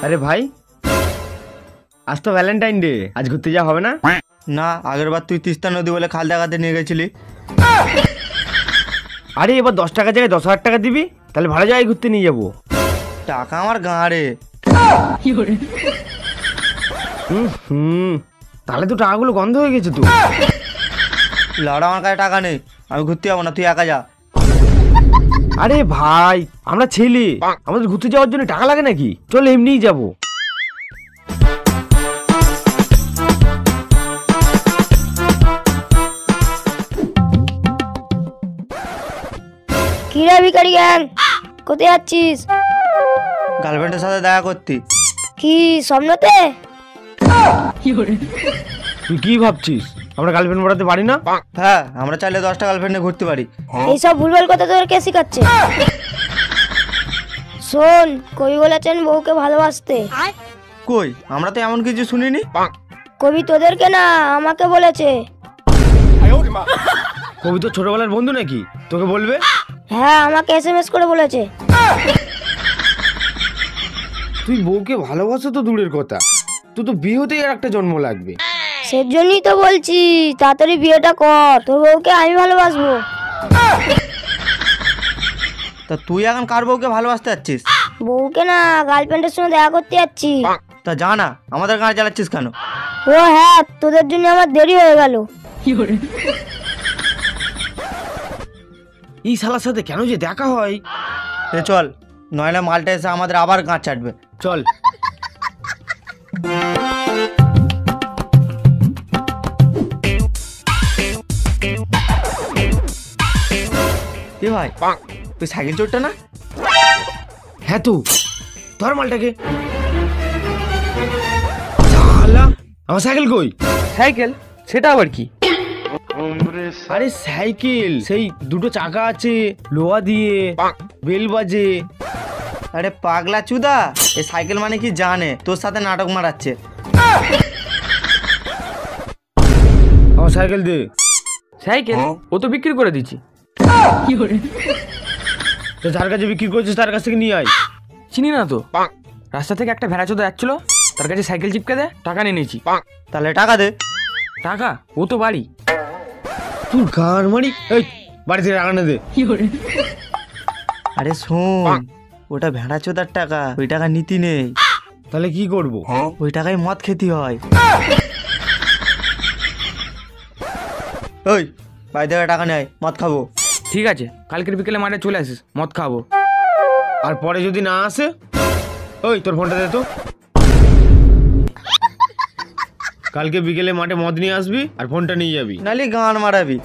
আরে ভাই, আজ তো ভ্যালেন্টাইন ডে, আজ ঘুরতে যাওয়া হবে না? না, আগের বার তুই তিস্তা নদী বলে খাল দেখাতে নিয়ে গেছিলি। আরে এবার 10 টাকা জায়গায় 10,000 টাকা দিবি, তাহলে ভালো জায়গায় ঘুরতে নিয়ে যাবো। টাকা আমার গাঁড়ে। তাহলে তো টাকাগুলো গন্ধ হয়ে গেছে। তো লাউডা, আমার কাছে টাকা নেই, আমি ঘুরতে যাবো না, তুই একা যা। আরে ভাই, আমরা ছেলে, আমাদের ঘুরতে যাওয়ার জন্য টাকা লাগে নাকি? চল এমনিই যাবো। কিরে ভিখারি গ্যাং, কোথায় যাচ্ছিস? গার্লফ্রেন্ডের সাথে দেখা করতি। কি স্বপ্নতে? তুই কি ভাবছিস আমরা গার্লফ্রেন্ড পড়াতে পারি না? হ্যাঁ, আমরা চাইলে 10টা গার্লফ্রেন্ডে ঘুরতে পারি। এইসব ভুলভাল কথা তোর কে শিখাচ্ছে? শোন, কবি বলেছেন বউকে ভালোবাসতে। কই, আমরা তো এমন কিছু শুনিনি। কবি তোদেরকে না, আমাকে বলেছে। কবি তো ছোটবেলার বন্ধু নাকি, তোকে বলবে? হ্যাঁ, আমাকে SMS করে বলেছে। তুই বউকে ভালোবাসো তো দূরের কথা, তুই তো বিয়ে হতেই আর একটা জন্ম লাগবে। সেজন্যই তো বলছি তাড়াতাড়ি বিয়েটা কর, তোর বউকে আমি ভালোবাসবো। তা তুই এখন কার বউকে ভালোবাসতে যাচ্ছিস? বউকে না, গার্লফ্রেন্ডের সঙ্গে দেখা করতে যাচ্ছি। তা যা না, আমাদের গাড়ি চালাচ্ছিস কেন? ও হ্যাঁ, তোদের জন্য আমার দেরি হয়ে গেল। এই শালার সাথে কেন যে দেখা হয়? এ চল, নইলে মালটা এসে আমাদের আবার গাঁট চাটবে। চল। এ ভাই, তুই সাইকেল চড়টা না? হ্যাঁ, তো ধর মালটাকে। শালা, আমার সাইকেল কই? সাইকেল? সেটা আবার কি? আরে সাইকেল, সেই দুটো চাকা আছে, লোহা দিয়ে, বেল বাজে। আরে পাগলা চুদা, এ সাইকেল মানে কি জানে, তোর সাথে নাটক মারাচ্ছে। আমার সাইকেল দে। সাইকেল ও তো বিক্রি করে দিচ্ছি। তো যার কাছে বিক্রি করছিস তার কাছ থেকে নিয়ে আয়। চিনি না তো, রাস্তা থেকে একটা ভেড়া চোদা যাচ্ছিল, তার কাছে সাইকেল চিপকে দে, টাকা নিয়ে নিয়েছি। তাহলে টাকা দে। টাকা? ও তো বাড়ি। তুই গান মারি, এই বাড়ি থেকে টাকা দে। আরে শোন, ওটা ভেড়া চোদার টাকা, ওই টাকা নীতি নেই। তাহলে কি করবো? ওই টাকায় মদ খেতে হয়। ওই বাড়ি থেকে টাকা নেয়, মদ খাবো। ঠিক আছে, কালকের বিকেলে মাঠে চলে আসিস, মদ খাবো। আর পরে যদি না আসে, ওই তোর ফোনটা দে তো। কালকে বিকেলে মাঠে মদ নিয়ে আসবি আর ফোনটা নিয়ে যাবি, নালি গান মারাবি।